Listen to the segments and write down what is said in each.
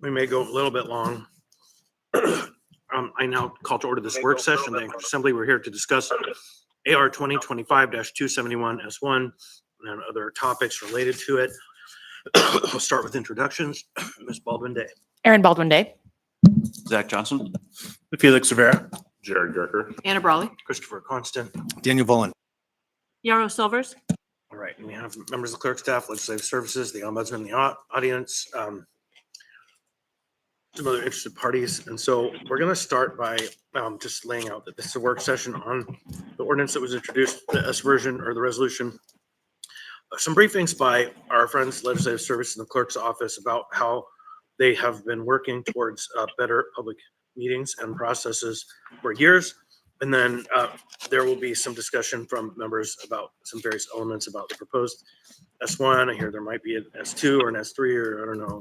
We may go a little bit long. I now call to order this work session. The Assembly, we're here to discuss AR 2025-271 S1 and other topics related to it. We'll start with introductions. Ms. Baldwin Day. Aaron Baldwin Day. Zach Johnson. Felix Rivera. Jared Drucker. Anna Brawley. Christopher Constant. Daniel Volin. Yarrow Silvers. All right, and we have members of the clerk staff, legislative services, the ombudsman, the audience, some other interested parties. And so we're going to start by just laying out that this is a work session on the ordinance that was introduced, the S version or the resolution. Some briefings by our friends, legislative service and the clerk's office about how they have been working towards better public meetings and processes for years. And then there will be some discussion from members about some various elements about the proposed S1. I hear there might be an S2 or an S3 or I don't know,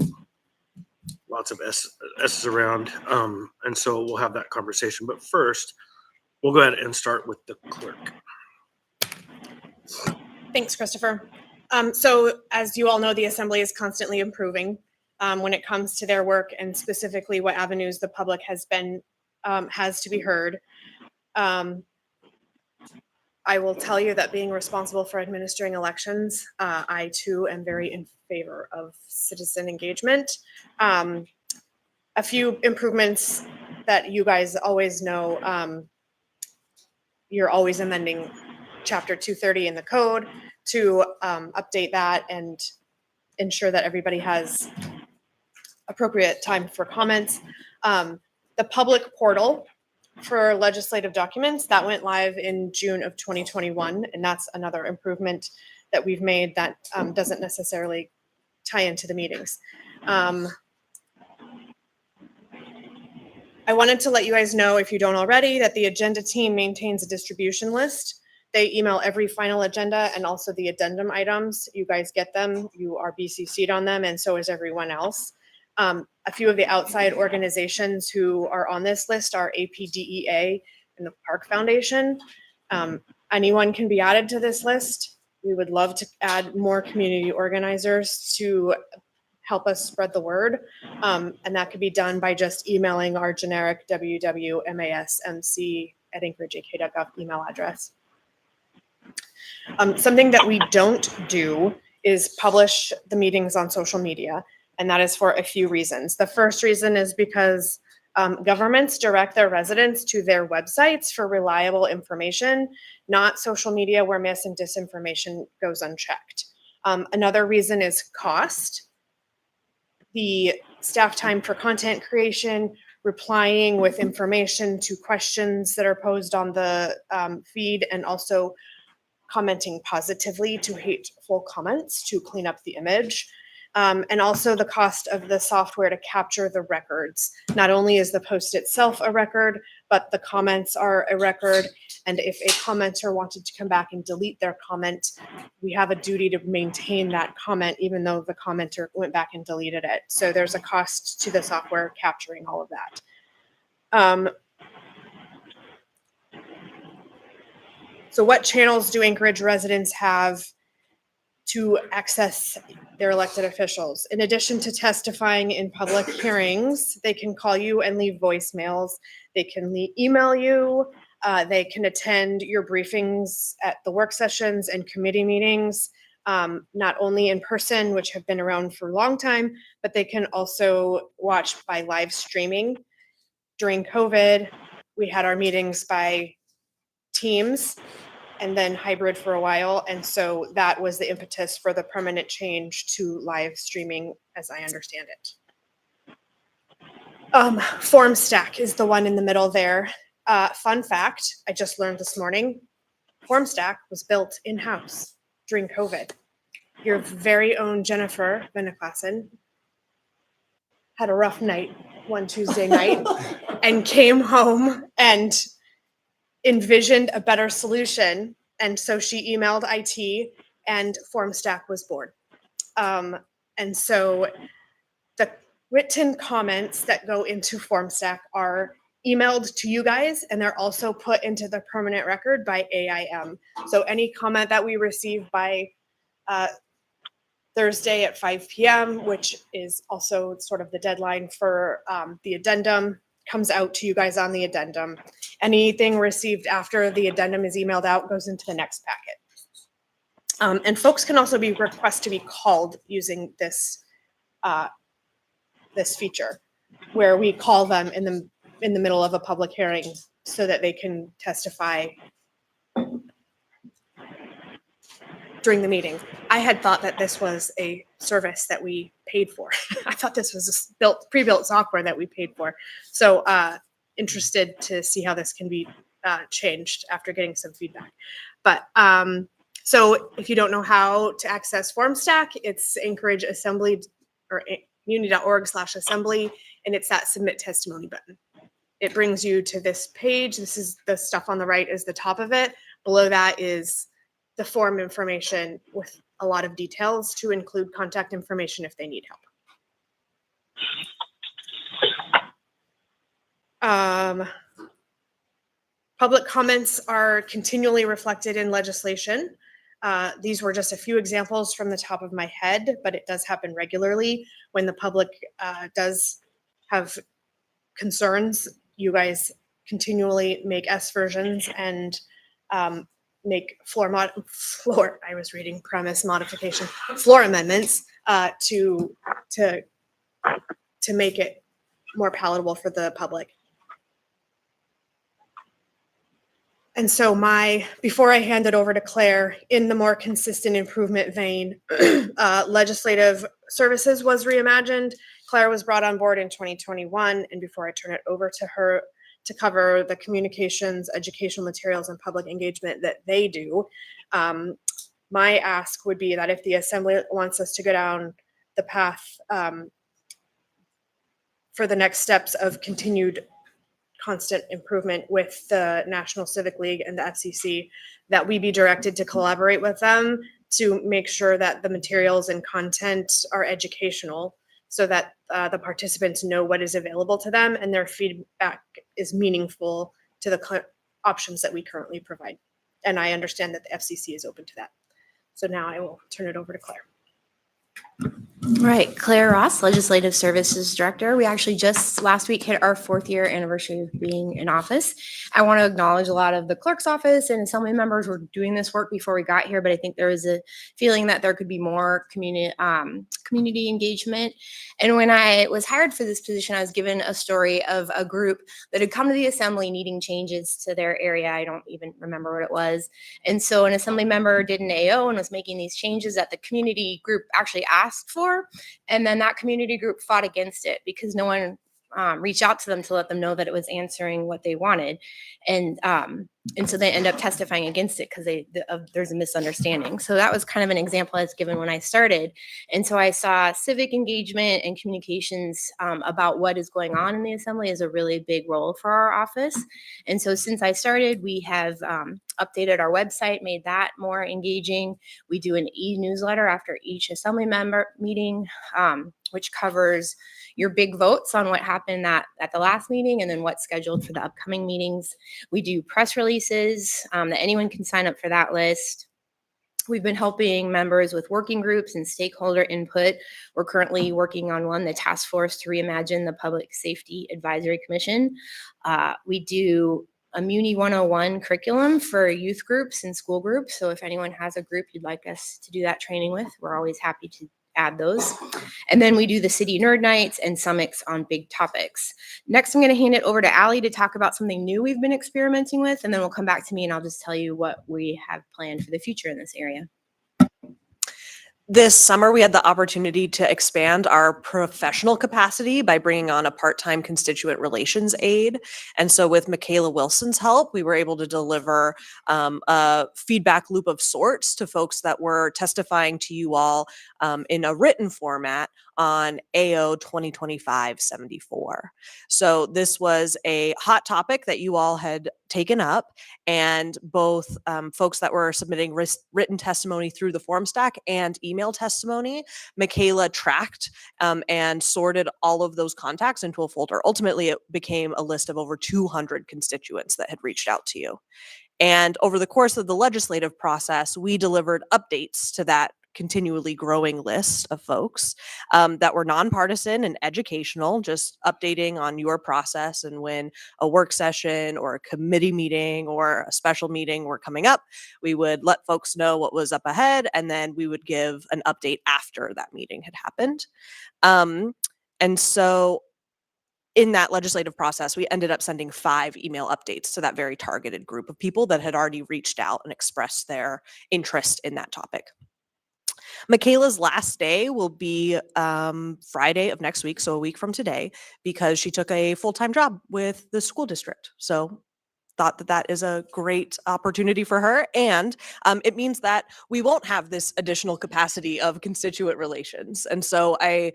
lots of S's around. And so we'll have that conversation. But first, we'll go ahead and start with the clerk. Thanks, Christopher. So as you all know, the Assembly is constantly improving when it comes to their work and specifically what avenues the public has to be heard. I will tell you that being responsible for administering elections, I too am very in favor of citizen engagement. A few improvements that you guys always know, you're always amending Chapter 230 in the code to update that and ensure that everybody has appropriate time for comments. The public portal for legislative documents, that went live in June of 2021, and that's another improvement that we've made that doesn't necessarily tie into the meetings. I wanted to let you guys know, if you don't already, that the agenda team maintains a distribution list. They email every final agenda and also the addendum items. You guys get them, you are BCC'd on them, and so is everyone else. A few of the outside organizations who are on this list are APDEA and the Park Foundation. Anyone can be added to this list. We would love to add more community organizers to help us spread the word. And that could be done by just emailing our generic www.masmc@anchorageak.gov email address. Something that we don't do is publish the meetings on social media. And that is for a few reasons. The first reason is because governments direct their residents to their websites for reliable information, not social media where mis and disinformation goes unchecked. Another reason is cost. The staff time for content creation, replying with information to questions that are posed on the feed, and also commenting positively to hateful comments to clean up the image. And also the cost of the software to capture the records. Not only is the post itself a record, but the comments are a record. And if a commenter wanted to come back and delete their comment, we have a duty to maintain that comment, even though the commenter went back and deleted it. So there's a cost to the software capturing all of that. So what channels do Anchorage residents have to access their elected officials? In addition to testifying in public hearings, they can call you and leave voicemails. They can email you. They can attend your briefings at the work sessions and committee meetings, not only in person, which have been around for a long time, but they can also watch by live streaming. During COVID, we had our meetings by Teams and then hybrid for a while. And so that was the impetus for the permanent change to live streaming, as I understand it. Form Stack is the one in the middle there. Fun fact, I just learned this morning, Form Stack was built in-house during COVID. Your very own Jennifer Venneklassen had a rough night one Tuesday night and came home and envisioned a better solution. And so she emailed IT and Form Stack was born. And so the written comments that go into Form Stack are emailed to you guys, and they're also put into the permanent record by AIM. So any comment that we receive by Thursday at 5 p.m., which is also sort of the deadline for the addendum, comes out to you guys on the addendum. Anything received after the addendum is emailed out goes into the next packet. And folks can also be requested to be called using this this feature, where we call them in the middle of a public hearing so that they can testify during the meeting. I had thought that this was a service that we paid for. I thought this was a pre-built software that we paid for. So interested to see how this can be changed after getting some feedback. But so if you don't know how to access FormStack, it's Anchorage Assembly or community.org/assembly, and it's that submit testimony button. It brings you to this page. This is the stuff on the right is the top of it. Below that is the form information with a lot of details to include contact information if they need help. Public comments are continually reflected in legislation. These were just a few examples from the top of my head, but it does happen regularly when the public does have concerns. You guys continually make S versions and make floor amendments to make it more palatable for the public. And so before I hand it over to Claire, in the more consistent improvement vein, legislative services was reimagined. Claire was brought on board in 2021. And before I turn it over to her to cover the communications, educational materials, and public engagement that they do, my ask would be that if the Assembly wants us to go down the path for the next steps of continued constant improvement with the National Civic League and the FCC, that we be directed to collaborate with them to make sure that the materials and content are educational so that the participants know what is available to them and their feedback is meaningful to the options that we currently provide. And I understand that the FCC is open to that. So now I will turn it over to Claire. Right, Claire Ross, Legislative Services Director. We actually just last week hit our 4th year anniversary of being in office. I want to acknowledge a lot of the clerk's office and assembly members were doing this work before we got here, but I think there was a feeling that there could be more community engagement. And when I was hired for this position, I was given a story of a group that had come to the assembly needing changes to their area. I don't even remember what it was. And so an assembly member did an AO and was making these changes that the community group actually asked for. And then that community group fought against it because no one reached out to them to let them know that it was answering what they wanted. And so they end up testifying against it because there's a misunderstanding. So that was kind of an example I was given when I started. And so I saw civic engagement and communications about what is going on in the assembly is a really big role for our office. And so since I started, we have updated our website, made that more engaging. We do an e-newsletter after each assembly member meeting, which covers your big votes on what happened at the last meeting and then what's scheduled for the upcoming meetings. We do press releases that anyone can sign up for that list. We've been helping members with working groups and stakeholder input. We're currently working on one, the task force to reimagine the Public Safety Advisory Commission. We do a Muni 101 curriculum for youth groups and school groups. So if anyone has a group you'd like us to do that training with, we're always happy to add those. And then we do the city nerd nights and summits on big topics. Next, I'm going to hand it over to Allie to talk about something new we've been experimenting with, and then we'll come back to me and I'll just tell you what we have planned for the future in this area. This summer, we had the opportunity to expand our professional capacity by bringing on a part-time constituent relations aide. And so with Michaela Wilson's help, we were able to deliver a feedback loop of sorts to folks that were testifying to you all in a written format on AO 2025-74. So this was a hot topic that you all had taken up, and both folks that were submitting written testimony through the form stack and email testimony, Michaela tracked and sorted all of those contacts into a folder. Ultimately, it became a list of over 200 constituents that had reached out to you. And over the course of the legislative process, we delivered updates to that continually growing list of folks that were nonpartisan and educational, just updating on your process and when a work session or a committee meeting or a special meeting were coming up, we would let folks know what was up ahead, and then we would give an update after that meeting had happened. And so in that legislative process, we ended up sending 5 email updates to that very targeted group of people that had already reached out and expressed their interest in that topic. Michaela's last day will be Friday of next week, so a week from today, because she took a full-time job with the school district. So thought that that is a great opportunity for her. And it means that we won't have this additional capacity of constituent relations. And so I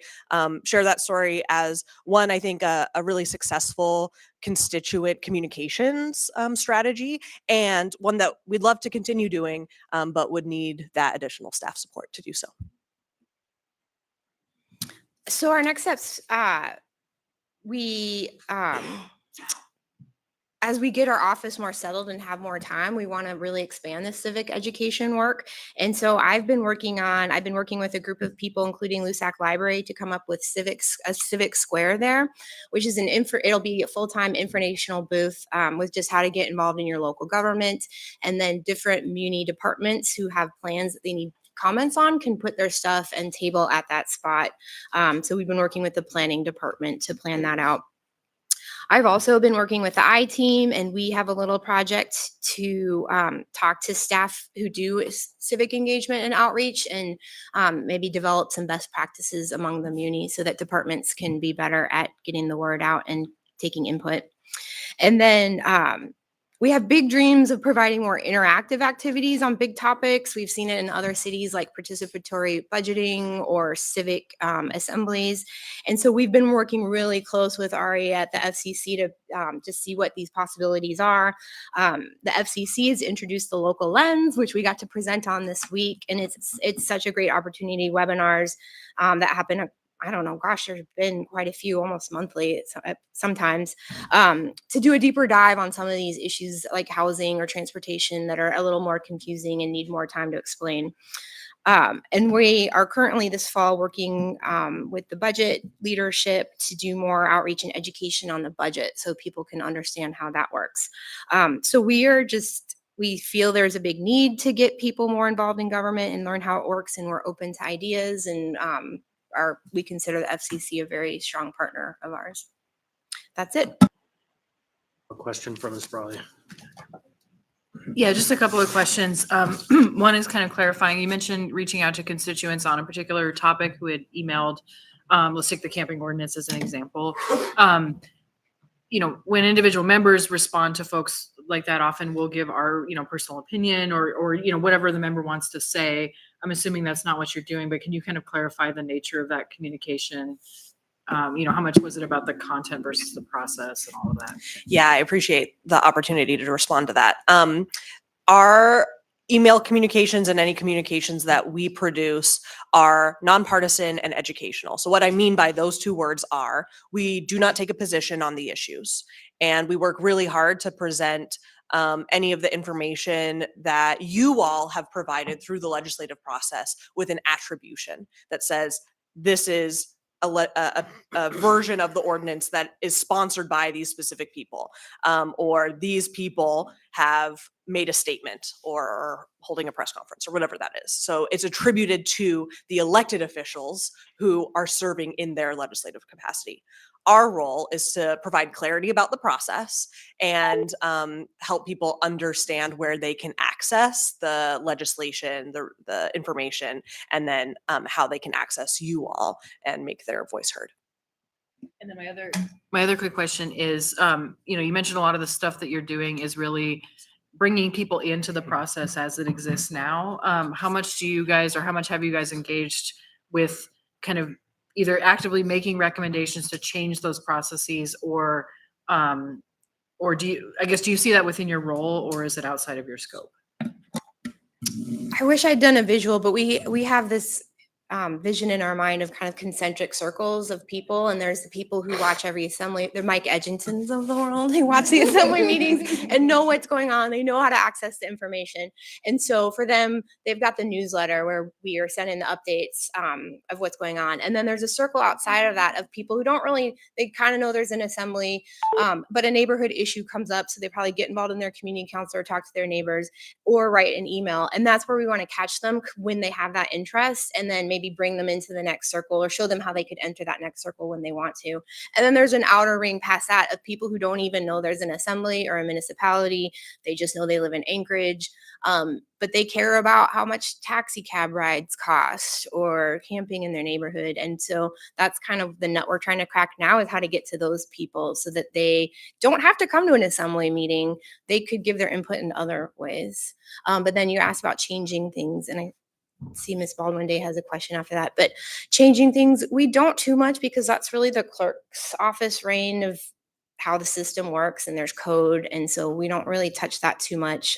share that story as one, I think a really successful constituent communications strategy, and one that we'd love to continue doing, but would need that additional staff support to do so. So our next steps, as we get our office more settled and have more time, we want to really expand the civic education work. And so I've been working with a group of people, including Lusac Library, to come up with a civic square there, which is it'll be a full-time informational booth with just how to get involved in your local government. And then different muni departments who have plans that they need comments on can put their stuff and table at that spot. So we've been working with the planning department to plan that out. I've also been working with the I team, and we have a little project to talk to staff who do civic engagement and outreach, and maybe develop some best practices among the muni so that departments can be better at getting the word out and taking input. And then we have big dreams of providing more interactive activities on big topics. We've seen it in other cities like participatory budgeting or civic assemblies. And so we've been working really close with Ari at the FCC to see what these possibilities are. The FCC has introduced the local lens, which we got to present on this week. And it's such a great opportunity, webinars that happen I don't know, gosh, there's been quite a few, almost monthly sometimes, to do a deeper dive on some of these issues like housing or transportation that are a little more confusing and need more time to explain. And we are currently this fall working with the budget leadership to do more outreach and education on the budget so people can understand how that works. So we feel there's a big need to get people more involved in government and learn how it works, and we're open to ideas, and we consider the FCC a very strong partner of ours. That's it. A question from Ms. Brawley. Yeah, just a couple of questions. One is kind of clarifying. You mentioned reaching out to constituents on a particular topic who had emailed. Let's take the camping ordinance as an example. When individual members respond to folks like that, often we'll give our, personal opinion or whatever the member wants to say. I'm assuming that's not what you're doing, but can you kind of clarify the nature of that communication? How much was it about the content versus the process and all of that? Yeah, I appreciate the opportunity to respond to that. Our email communications and any communications that we produce are nonpartisan and educational. So what I mean by those two words are, we do not take a position on the issues, and we work really hard to present any of the information that you all have provided through the legislative process with an attribution that says this is a version of the ordinance that is sponsored by these specific people, or these people have made a statement or are holding a press conference or whatever that is. So it's attributed to the elected officials who are serving in their legislative capacity. Our role is to provide clarity about the process and help people understand where they can access the legislation, the information, and then how they can access you all and make their voice heard. And then my other quick question is, you mentioned a lot of the stuff that you're doing is really bringing people into the process as it exists now. How much have you guys engaged with kind of either actively making recommendations to change those processes, or do you see that within your role, or is it outside of your scope? I wish I'd done a visual, but we have this vision in our mind of kind of concentric circles of people. And there's the people who watch every assembly, the Mike Edgingtons of the world, who watch the assembly meetings and know what's going on. They know how to access the information. And so for them, they've got the newsletter where we are sending the updates of what's going on. And then there's a circle outside of that of people who don't really, they kind of know there's an assembly, but a neighborhood issue comes up. So they probably get involved in their community council or talk to their neighbors or write an email. And that's where we want to catch them when they have that interest, and then maybe bring them into the next circle or show them how they could enter that next circle when they want to. And then there's an outer ring past that of people who don't even know there's an assembly or a municipality. They just know they live in Anchorage, but they care about how much taxi cab rides cost or camping in their neighborhood. And so that's kind of the nut we're trying to crack now, is how to get to those people so that they don't have to come to an assembly meeting. They could give their input in other ways. But then you asked about changing things, and I see Ms. Baldwin Day has a question after that. But changing things, we don't too much, because that's really the clerk's office reign of how the system works, and there's code. And so we don't really touch that too much.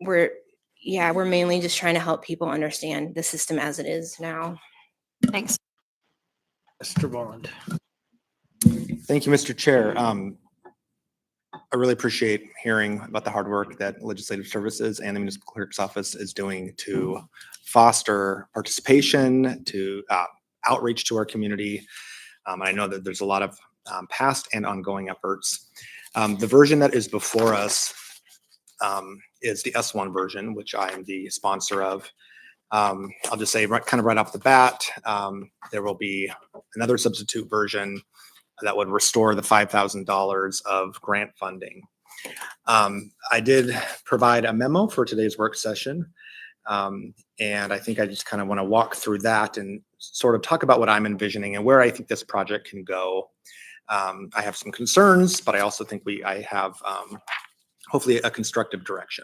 We're mainly just trying to help people understand the system as it is now. Thanks. Mr. Bond. Thank you, Mr. Chair. I really appreciate hearing about the hard work that Legislative Services and the Municipal Clerk's Office is doing to foster participation, to outreach to our community. I know that there's a lot of past and ongoing efforts. The version that is before us is the S-1 version, which I am the sponsor of. I'll just say right off the bat, there will be another substitute version that would restore the $5,000 of grant funding. I did provide a memo for today's work session, and I think I just kind of want to walk through that and sort of talk about what I'm envisioning and where I think this project can go. I have some concerns, but I also think I have hopefully a constructive direction.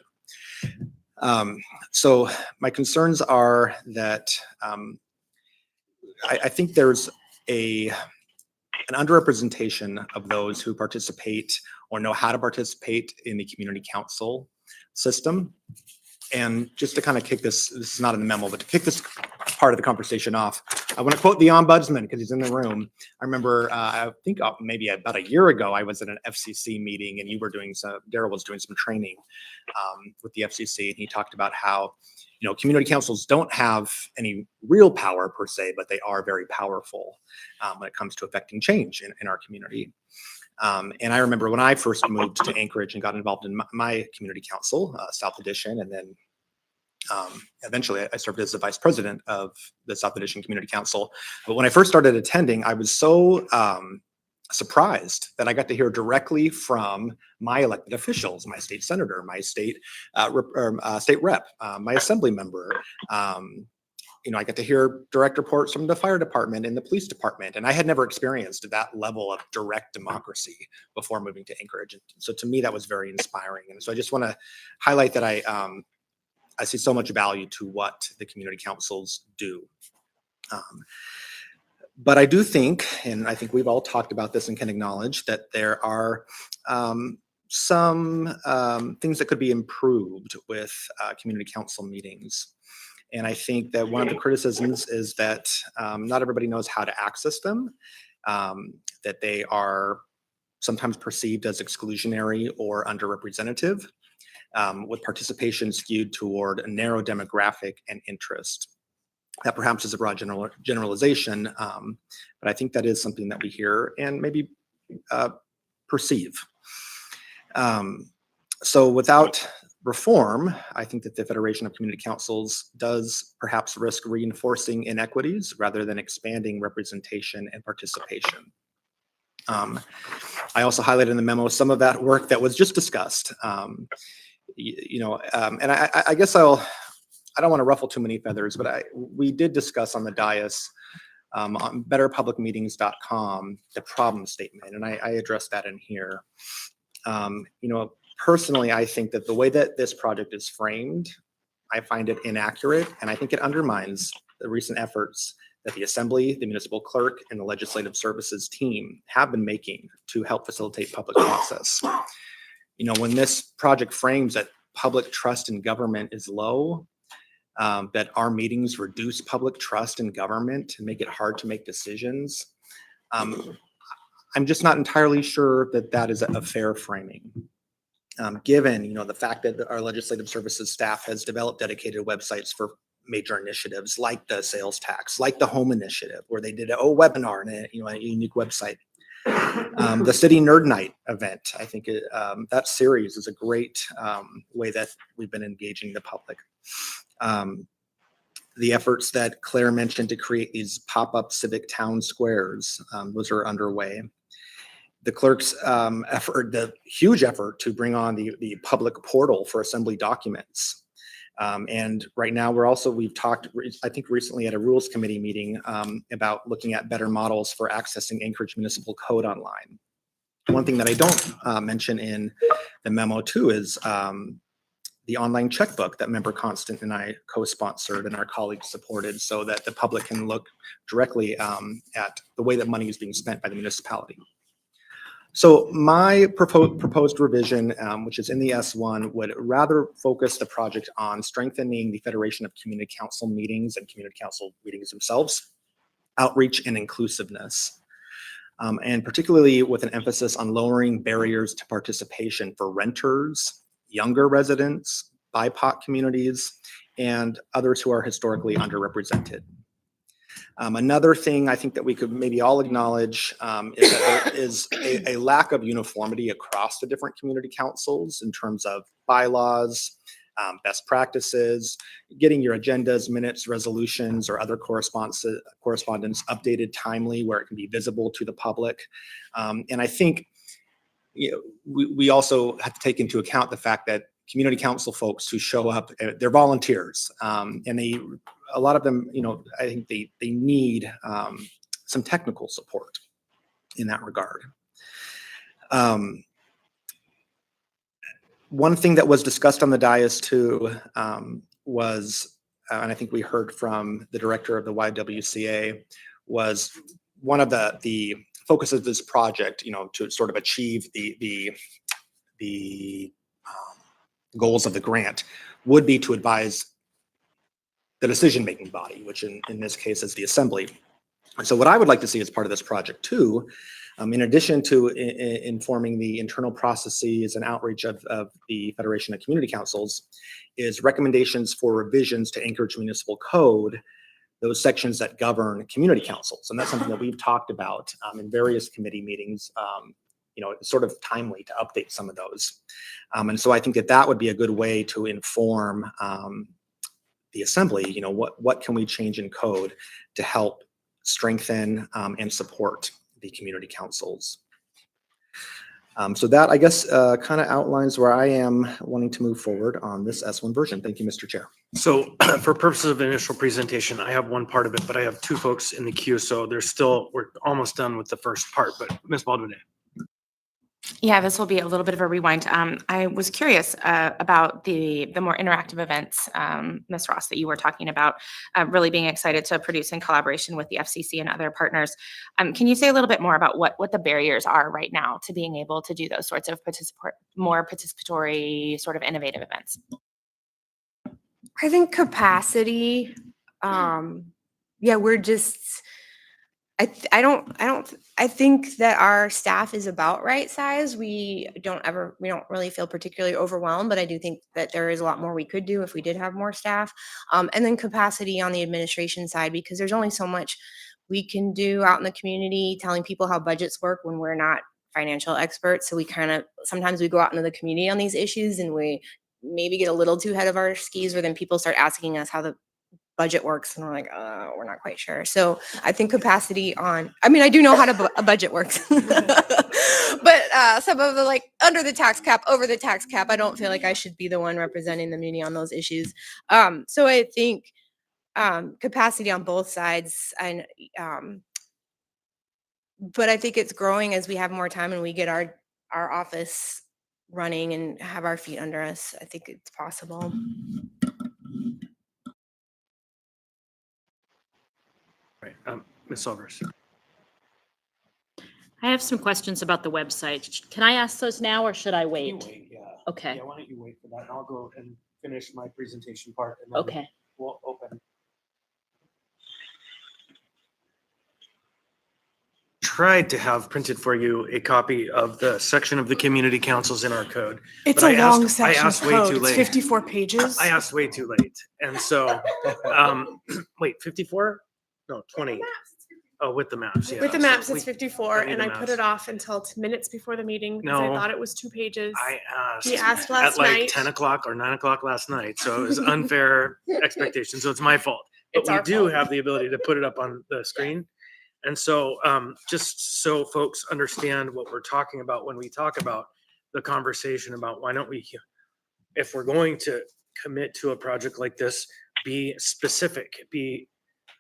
So my concerns are that I think there's an underrepresentation of those who participate or know how to participate in the community council system. And just to kind of kick this is not in the memo, but to kick this part of the conversation off, I want to quote the ombudsman because he's in the room. I remember, I think maybe about a year ago, I was at an FCC meeting and Daryl was doing some training with the FCC, and he talked about how, community councils don't have any real power per se, but they are very powerful when it comes to affecting change in our community. And I remember when I first moved to Anchorage and got involved in my community council, South Addition, and then eventually I served as the vice president of the South Addition Community Council. But when I first started attending, I was so surprised that I got to hear directly from my elected officials, my state senator, my state rep, my assembly member. I got to hear direct reports from the fire department and the police department, and I had never experienced that level of direct democracy before moving to Anchorage. And so to me, that was very inspiring. And so I just want to highlight that I see so much value to what the community councils do. But I do think, and I think we've all talked about this and can acknowledge that there are some things that could be improved with community council meetings. And I think that one of the criticisms is that not everybody knows how to access them, that they are sometimes perceived as exclusionary or underrepresentative, with participation skewed toward a narrow demographic and interest. That perhaps is a broad generalization, but I think that is something that we hear and maybe perceive. So without reform, I think that the Federation of Community Councils does perhaps risk reinforcing inequities rather than expanding representation and participation. I also highlighted in the memo some of that work that was just discussed. And I guess I don't want to ruffle too many feathers, but we did discuss on the dais on betterpublicmeetings.com the problem statement, and I addressed that in here. Personally, I think that the way that this project is framed, I find it inaccurate, and I think it undermines the recent efforts that the Assembly, the Municipal Clerk, and the Legislative Services team have been making to help facilitate public process. When this project frames that public trust in government is low, that our meetings reduce public trust in government and make it hard to make decisions. I'm just not entirely sure that that is a fair framing. Given, the fact that our legislative services staff has developed dedicated websites for major initiatives like the sales tax, like the home initiative, where they did a webinar and a unique website. The City Nerd Night event, I think that series is a great way that we've been engaging the public. The efforts that Claire mentioned to create these pop-up civic town squares, those are underway. The clerk's effort, the huge effort to bring on the public portal for assembly documents. And right now we've talked, I think recently at a rules committee meeting about looking at better models for accessing Anchorage Municipal Code online. One thing that I don't mention in the memo too is the online checkbook that Member Constant and I co-sponsored and our colleagues supported, so that the public can look directly at the way that money is being spent by the municipality. So my proposed revision, which is in the S1, would rather focus the project on strengthening the Federation of Community Council meetings and community council meetings themselves, outreach and inclusiveness, and particularly with an emphasis on lowering barriers to participation for renters, younger residents, BIPOC communities, and others who are historically underrepresented. Another thing I think that we could maybe all acknowledge is that there is a lack of uniformity across the different community councils in terms of bylaws, best practices, getting your agendas, minutes, resolutions, or other correspondence updated timely where it can be visible to the public. And I think we also have to take into account the fact that community council folks who show up, they're volunteers, and a lot of them, I think they need some technical support in that regard. One thing that was discussed on the dais too was, and I think we heard from the director of the YWCA, was one of the focus of this project, to sort of achieve the goals of the grant would be to advise the decision-making body, which in this case is the assembly. And so what I would like to see as part of this project too, in addition to informing the internal processes and outreach of the Federation of Community Councils, is recommendations for revisions to Anchorage Municipal Code, those sections that govern community councils. And that's something that we've talked about in various committee meetings. It's sort of timely to update some of those. And so I think that would be a good way to inform the assembly, what can we change in code to help strengthen and support the community councils. So that, I guess, kind of outlines where I am wanting to move forward on this S1 version. Thank you, Mr. Chair. So for purposes of initial presentation, I have one part of it, but I have two folks in the queue. So we're almost done with the first part, but Ms. Baldwin. Yeah, this will be a little bit of a rewind. I was curious about the more interactive events, Ms. Ross, that you were talking about, really being excited to produce in collaboration with the FCC and other partners. Can you say a little bit more about what the barriers are right now to being able to do those sorts of more participatory, sort of innovative events? I think capacity. We're just. I think that our staff is about right size. We don't really feel particularly overwhelmed, but I do think that there is a lot more we could do if we did have more staff. And then capacity on the administration side, because there's only so much we can do out in the community telling people how budgets work when we're not financial experts. So sometimes we go out into the community on these issues and we maybe get a little too ahead of our skis, where then people start asking us how the budget works and we're like, we're not quite sure. So I think capacity I do know how a budget works, but some of the under the tax cap, over the tax cap, I don't feel like I should be the one representing the muni on those issues. So I think capacity on both sides, and but I think it's growing as we have more time and we get our office running and have our feet under us. I think it's possible. Right, Ms. Silvers. I have some questions about the website. Can I ask those now or should I wait? Yeah. Okay. Yeah, why don't you wait for that, and I'll go and finish my presentation part. And then Okay. we'll open. Tried to have printed for you a copy of the section of the community councils in our code. It's But a I long asked- section of asked way code. too It's late. 54 pages. I asked way too late. And so, wait, 54? No, 20. Oh, with the maps, yeah. With the So maps, we- it's 54, I need and the I put maps. it off until minutes before the meeting because I No. thought it was 2 pages. I asked. He asked At last like night. 10 o'clock or 9 o'clock last night, so it was unfair expectation, so it's my fault. But It's we our do fault. have the ability to put it up on the screen. And so, just so folks understand what we're talking about when we talk about the conversation about why don't we, if we're going to commit to a project like this, be specific, be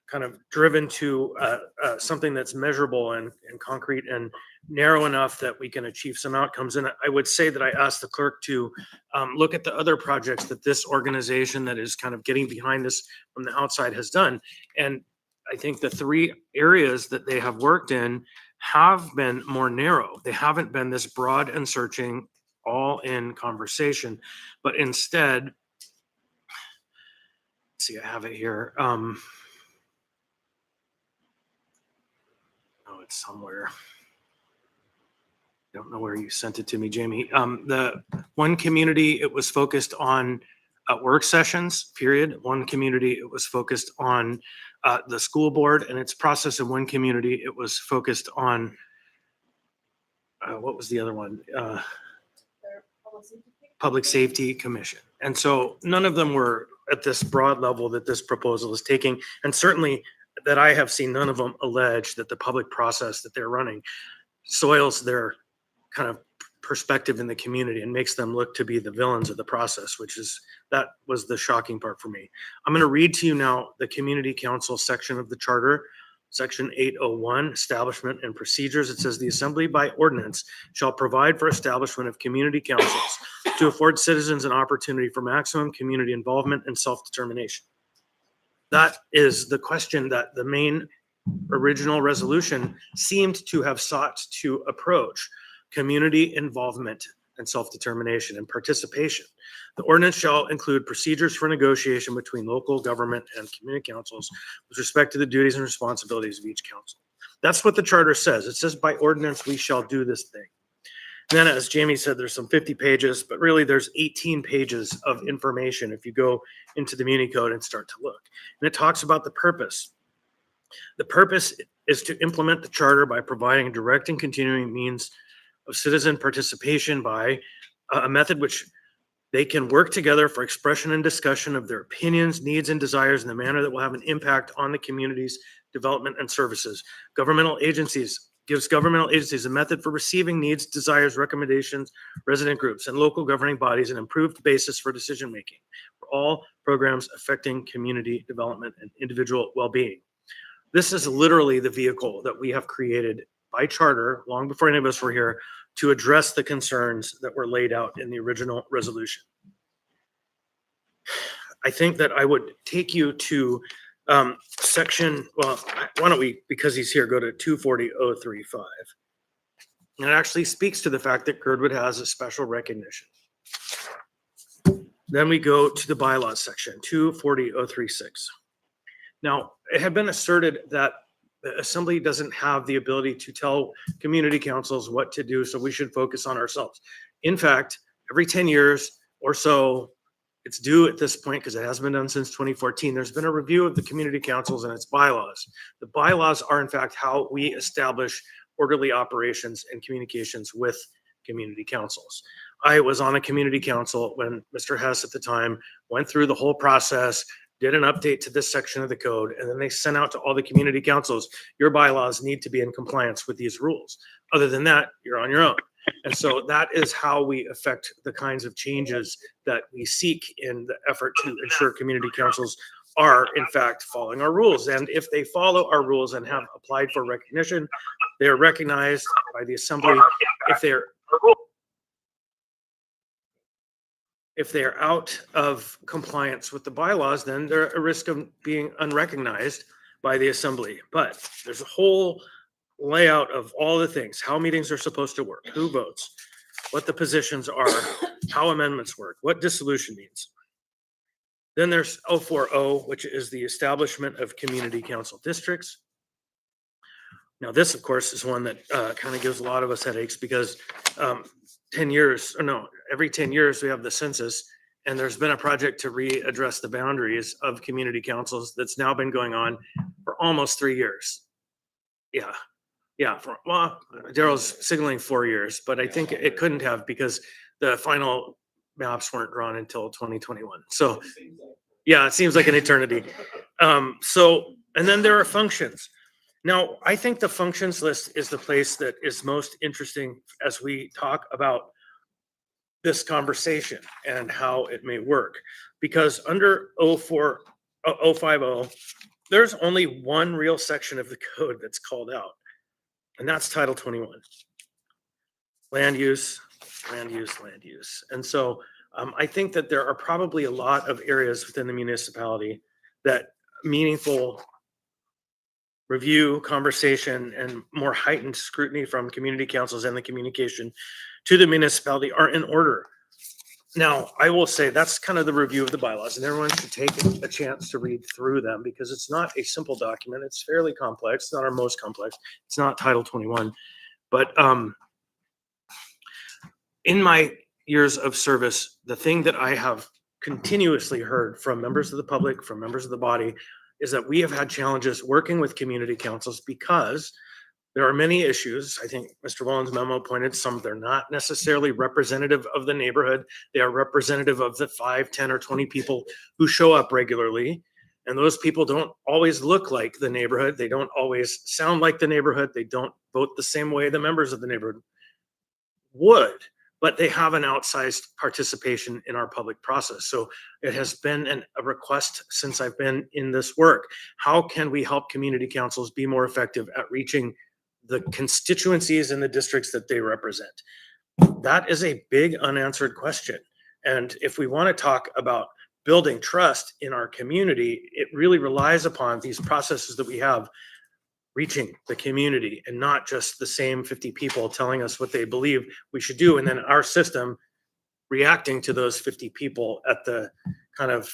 kind of driven to something that's measurable and concrete and narrow enough that we can achieve some outcomes. And I would say that I asked the clerk to look at the other projects that this organization that is kind of getting behind this from the outside has done. And I think the 3 areas that they have worked in have been more narrow. They haven't been this broad and searching, all in conversation, but instead, let's see, I have it here. Oh, it's somewhere. Don't know where you sent it to me, Jamie. The one community, it was focused on work sessions, period. One community, it was focused on the school board and its process. In one community, it was focused on, what was the other one? Public Safety Commission. And so none of them were at this broad level that this proposal is taking. And certainly that I have seen, none of them allege that the public process that they're running soils their kind of perspective in the community and makes them look to be the villains of the process, that was the shocking part for me. I'm going to read to you now the community council section of the charter, section 801, establishment and procedures. It says the assembly by ordinance shall provide for establishment of community councils to afford citizens an opportunity for maximum community involvement and self-determination. That is the question that the main original resolution seemed to have sought to approach: community involvement and self-determination and participation. The ordinance shall include procedures for negotiation between local government and community councils with respect to the duties and responsibilities of each council. That's what the charter says. It says by ordinance, we shall do this thing. Then, as Jamie said, there's some 50 pages, but really there's 18 pages of information if you go into the Muni Code and start to look. And it talks about the purpose. The purpose is to implement the charter by providing direct and continuing means of citizen participation by a method which they can work together for expression and discussion of their opinions, needs, and desires in a manner that will have an impact on the community's development and services. Gives governmental agencies a method for receiving needs, desires, recommendations, resident groups, and local governing bodies an improved basis for decision-making for all programs affecting community development and individual well-being. This is literally the vehicle that we have created by charter, long before any of us were here, to address the concerns that were laid out in the original resolution. I think that I would take you to section, well, why don't we, because he's here, go to 240.035. And it actually speaks to the fact that Girdwood has a special recognition. Then we go to the bylaws section, 240.036. Now, it had been asserted that the assembly doesn't have the ability to tell community councils what to do, so we should focus on ourselves. In fact, every 10 years or so, it's due at this point, because it hasn't been done since 2014, there's been a review of the community councils and its bylaws. The bylaws are in fact how we establish orderly operations and communications with community councils. I was on a community council when Mr. Hess at the time went through the whole process, did an update to this section of the code, and then they sent out to all the community councils, your bylaws need to be in compliance with these rules. Other than that, you're on your own. And so that is how we affect the kinds of changes that we seek in the effort to ensure community councils are in fact following our rules. And if they follow our rules and have applied for recognition, they are recognized by the assembly. If they're out of compliance with the bylaws, then they're at risk of being unrecognized by the assembly. But there's a whole layout of all the things, how meetings are supposed to work, who votes, what the positions are, how amendments work, what dissolution means. Then there's 040, which is the establishment of community council districts. Now, this, of course, is one that kind of gives a lot of us headaches because 10 years, or no, every 10 years we have the census, and there's been a project to readdress the boundaries of community councils that's now been going on for almost 3 years. Yeah, well, Daryl's signaling 4 years, but I think it couldn't have because the final maps weren't drawn until 2021. So, yeah, it seems like an eternity. And then there are functions. Now, I think the functions list is the place that is most interesting as we talk about this conversation and how it may work. Because under 050, there's only one real section of the code that's called out, and that's Title 21. Land use, land use, land use. And so I think that there are probably a lot of areas within the municipality that meaningful review, conversation, and more heightened scrutiny from community councils and the communication to the municipality are in order. Now, I will say that's kind of the review of the bylaws, and everyone should take a chance to read through them because it's not a simple document. It's fairly complex. It's not our most complex. It's not Title 21. But in my years of service, the thing that I have continuously heard from members of the public, from members of the body, is that we have had challenges working with community councils because there are many issues. I think Mr. Wallen's memo pointed some, they're not necessarily representative of the neighborhood. They are representative of the 5, 10, or 20 people who show up regularly. And those people don't always look like the neighborhood. They don't always sound like the neighborhood. They don't vote the same way the members of the neighborhood would, but they have an outsized participation in our public process. So it has been a request since I've been in this work. How can we help community councils be more effective at reaching the constituencies and the districts that they represent? That is a big unanswered question. And if we want to talk about building trust in our community, it really relies upon these processes that we have reaching the community and not just the same 50 people telling us what they believe we should do. And then our system reacting to those 50 people at the kind of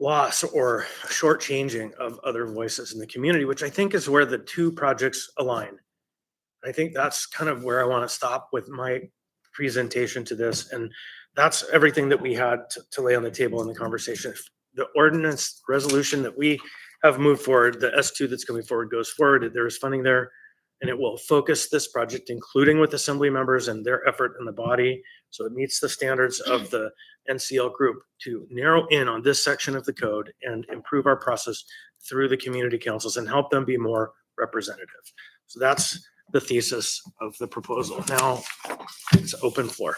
loss or shortchanging of other voices in the community, which I think is where the two projects align. I think that's kind of where I want to stop with my presentation to this. And that's everything that we had to lay on the table in the conversation. The ordinance resolution that we have moved forward, the S2 that's coming forward goes forward. There is funding there, and it will focus this project, including with assembly members and their effort in the body. So it meets the standards of the NCL group to narrow in on this section of the code and improve our process through the community councils and help them be more representative. So that's the thesis of the proposal. Now it's open floor.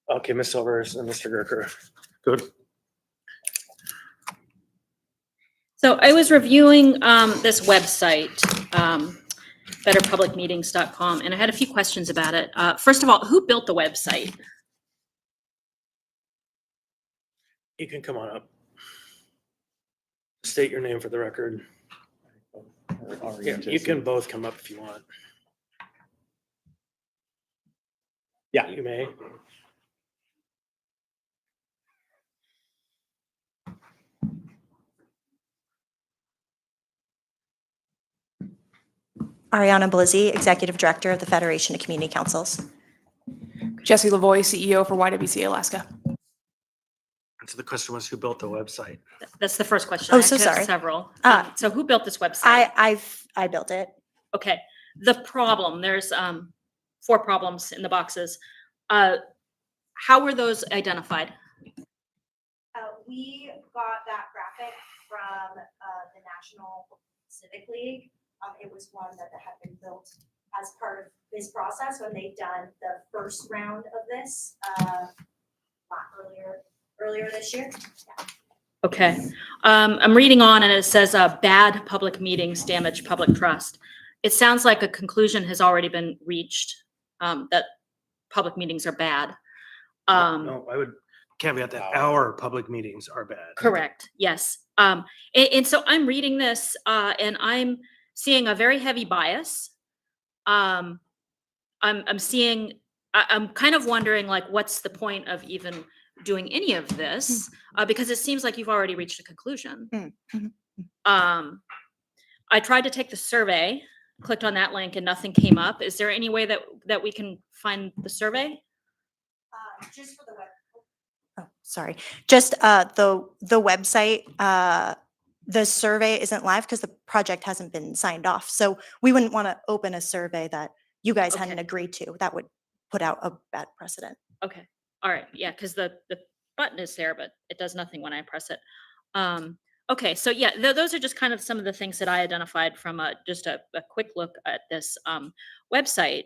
Okay, Ms. Silvers and Mr. Gerker, good. So I was reviewing this website, betterpublicmeetings.com, and I had a few questions about it. First of all, who built the website? You can come on up. State your name for the record. Yeah, you can both come up if you want. Yeah. You may. Ariana Blizzy, Executive Director of the Federation of Community Councils. Jesse Lavoie, CEO for YWCA Alaska. And so the question was, who built the website? That's the first question. Oh, I so actually have sorry. Several. So who built this website? I built it. Okay. The problem, there's 4 problems in the boxes. How were those identified? We got that graphic from the National Civic League. It was one that had been built as part of this process when they'd done the first round of this earlier this year. Yeah. Okay. I'm reading on and it says bad public meetings damage public trust. It sounds like a conclusion has already been reached that public meetings are bad. No, I would caveat that our public meetings are bad. Correct. Yes. And so I'm reading this and I'm seeing a very heavy bias. I'm kind of wondering, like, what's the point of even doing any of this, because it seems like you've already reached a conclusion. I tried to take the survey, clicked on that link and nothing came up. Is there any way that we can find the survey? Just for the web. Oh, sorry. Just the website, the survey isn't live because the project hasn't been signed off. So we wouldn't want to open a survey that you guys hadn't Okay. agreed to. That would put out a bad precedent. Okay, all right, yeah, because the button is there, but it does nothing when I press it. Okay, so yeah, those are just kind of some of the things that I identified from just a quick look at this website.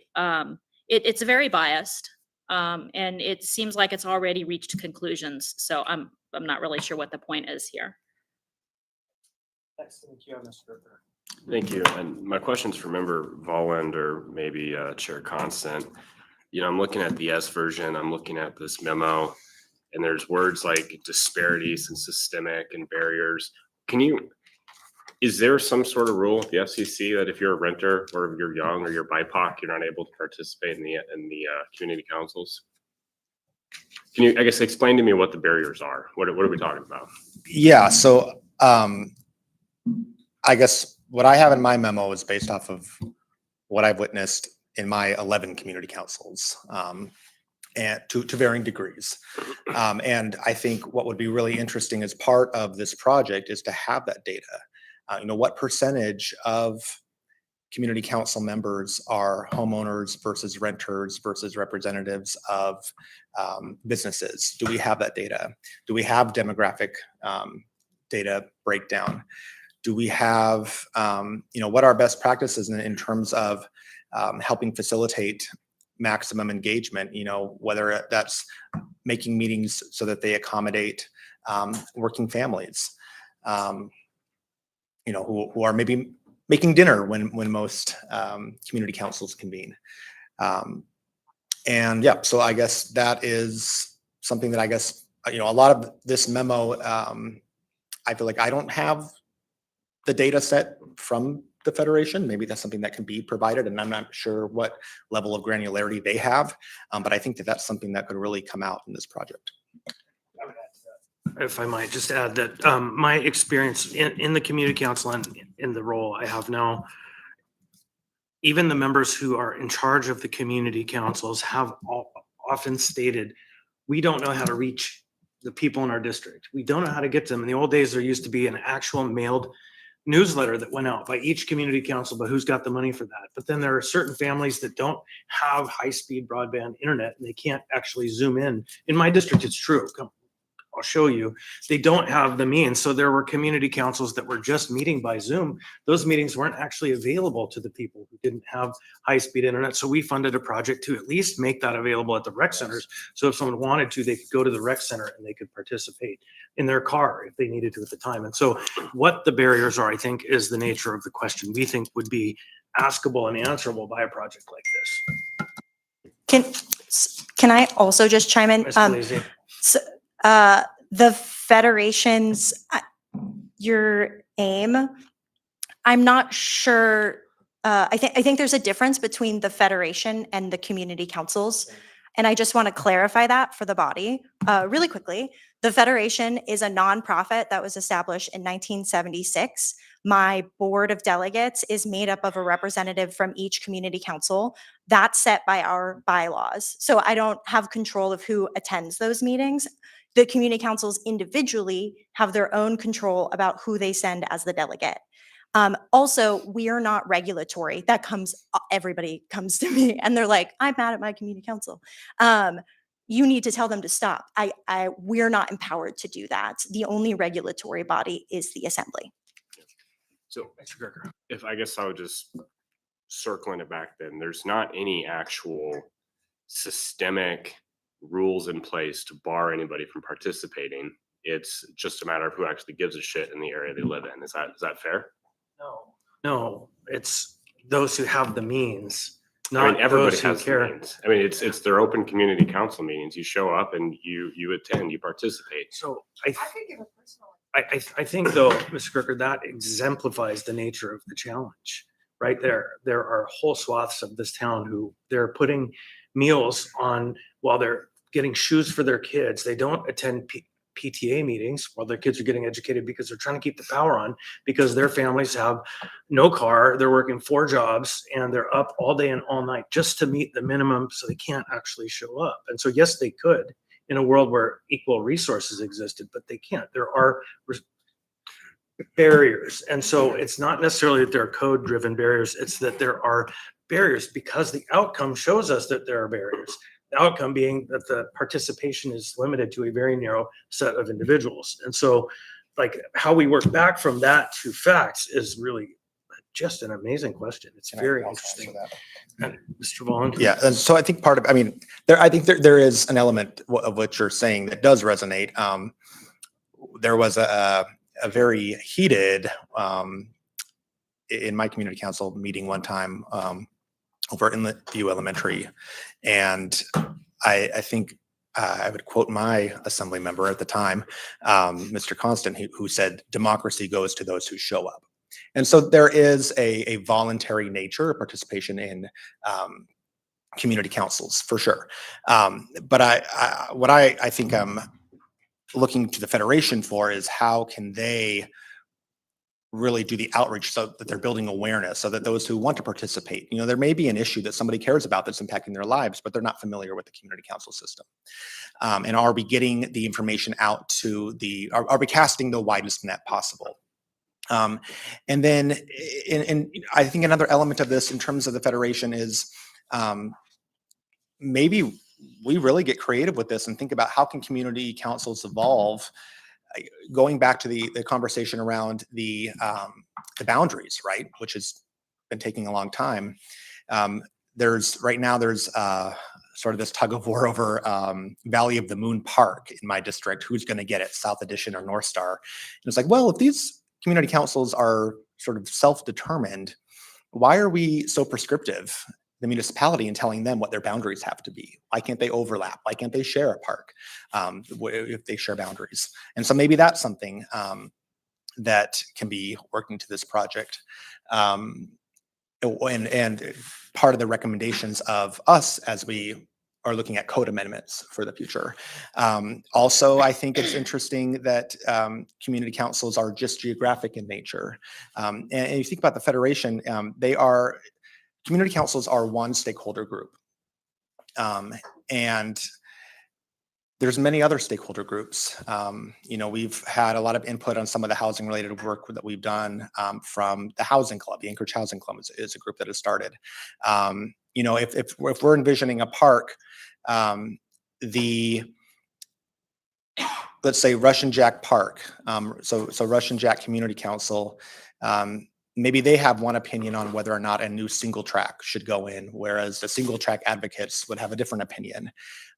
It's very biased, and it seems like it's already reached conclusions. So I'm not really sure what the point is here. Thank you. And my question's for Member Volland or maybe Chair Constant. You know, I'm looking at the S version, I'm looking at this memo, and there's words like disparities and systemic and barriers. Is there some sort of rule at the FCC that if you're a renter or if you're young or you're BIPOC, you're not able to participate in the community councils? Can you, I guess, explain to me what the barriers are? What are we talking about? Yeah, so I guess what I have in my memo is based off of what I've witnessed in my 11 community councils, and to varying degrees. And I think what would be really interesting as part of this project is to have that data. You know, what percentage of community council members are homeowners versus renters versus representatives of businesses? Do we have that data? Do we have demographic data breakdown? Do we have, you know, what are best practices in terms of helping facilitate maximum engagement, you know, whether that's making meetings so that they accommodate working families, you know, who are maybe making dinner when most community councils convene. And yeah, so I guess that is something that I guess, you know, a lot of this memo, I feel like I don't have the data set from the Federation. Maybe that's something that can be provided, and I'm not sure what level of granularity they have, but I think that that's something that could really come out in this project. If I might just add that my experience in the community council and in the role I have now, even the members who are in charge of the community councils have often stated, we don't know how to reach the people in our district. We don't know how to get to them. In the old days, there used to be an actual mailed newsletter that went out by each community council, but who's got the money for that? But then there are certain families that don't have high-speed broadband internet and they can't actually zoom in. In my district, it's true. I'll show you. They don't have the means. So there were community councils that were just meeting by Zoom. Those meetings weren't actually available to the people who didn't have high-speed internet. So we funded a project to at least make that available at the rec centers. So if someone wanted to, they could go to the rec center and they could participate in their car if they needed to at the time. And so what the barriers are, I think, is the nature of the question we think would be askable and answerable by a project like this. Can I also just chime in? Ms. Blasey. So, the Federation's, your aim, I'm not sure. I think there's a difference between the Federation and the community councils. And I just want to clarify that for the body really quickly. The Federation is a nonprofit that was established in 1976. My board of delegates is made up of a representative from each community council. That's set by our bylaws. So I don't have control of who attends those meetings. The community councils individually have their own control about who they send as the delegate. Also, we are not regulatory. That comes, everybody comes to me and they're like, I'm mad at my community council. You need to tell them to stop. We're not empowered to do that. The only regulatory body is the assembly. So if I guess I would just circling it back then, there's not any actual systemic rules in place to bar anybody from participating. It's just a matter of who actually gives a shit in the area they live in. Is that fair? No, it's those who have the means, I not mean, everybody those who has the care. means. I mean, it's their open community council meetings. You show up and you attend, you participate. So I think though, Mr. Kirker, that exemplifies the nature of the challenge. Right there are whole swaths of this town who they're putting meals on while they're getting shoes for their kids. They don't attend PTA meetings while their kids are getting educated because they're trying to keep the power on because their families have no car. They're working 4 jobs and they're up all day and all night just to meet the minimum. So they can't actually show up. And so, yes, they could in a world where equal resources existed, but they can't. There are barriers. And so it's not necessarily that there are code driven barriers. It's that there are barriers because the outcome shows us that there are barriers. The outcome being that the participation is limited to a very narrow set of individuals. And so like how we work back from that to facts is really just an amazing question. It's very interesting. And Mr. Vaughn? Yeah, and so I think part of, I mean, I think there is an element of what you're saying that does resonate. There was a very heated, in my community council meeting one time, over in the View Elementary. And I think I would quote my assembly member at the time, Mr. Constant, who said, democracy goes to those who show up. And so there is a voluntary nature of participation in community councils for sure. But what I think I'm looking to the Federation for is how can they really do the outreach so that they're building awareness so that those who want to participate, there may be an issue that somebody cares about that's impacting their lives, but they're not familiar with the community council system. And are we getting the information out to are we casting the widest net possible? And then I think another element of this in terms of the Federation is maybe we really get creative with this and think about how can community councils evolve, going back to the conversation around the boundaries, right, which has been taking a long time. There's sort of this tug of war over Valley of the Moon Park in my district. Who's going to get it, South Addition or North Star? And it's like, well, if these community councils are sort of self-determined, why are we so prescriptive, the municipality, in telling them what their boundaries have to be? Why can't they overlap? Why can't they share a park if they share boundaries? And so maybe that's something that can be working to this project. And part of the recommendations of us as we are looking at code amendments for the future. Also, I think it's interesting that community councils are just geographic in nature. And you think about the Federation, community councils are one stakeholder group. And there's many other stakeholder groups. We've had a lot of input on some of the housing related work that we've done from the Housing Club. The Anchorage Housing Club is a group that has started. If we're envisioning a park, let's say Russian Jack Park, so Russian Jack Community Council, maybe they have one opinion on whether or not a new single track should go in, whereas the single track advocates would have a different opinion.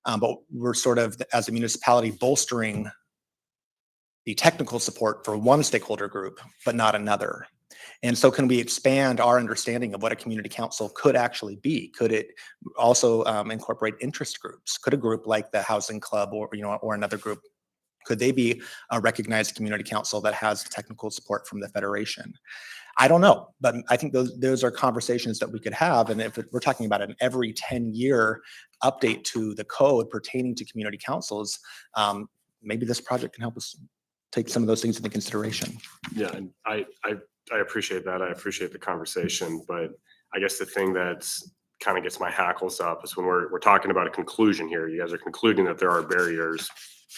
But we're sort of, as a municipality, bolstering the technical support for one stakeholder group, but not another. And so can we expand our understanding of what a community council could actually be? Could it also incorporate interest groups? Could a group like the Housing Club or another group, could they be a recognized community council that has technical support from the Federation? I don't know, but I think those are conversations that we could have. And if we're talking about an every 10-year update to the code pertaining to community councils, maybe this project can help us take some of those things into consideration. Yeah, and I appreciate that. I appreciate the conversation, but I guess the thing that's kind of gets my hackles up is when we're talking about a conclusion here. You guys are concluding that there are barriers,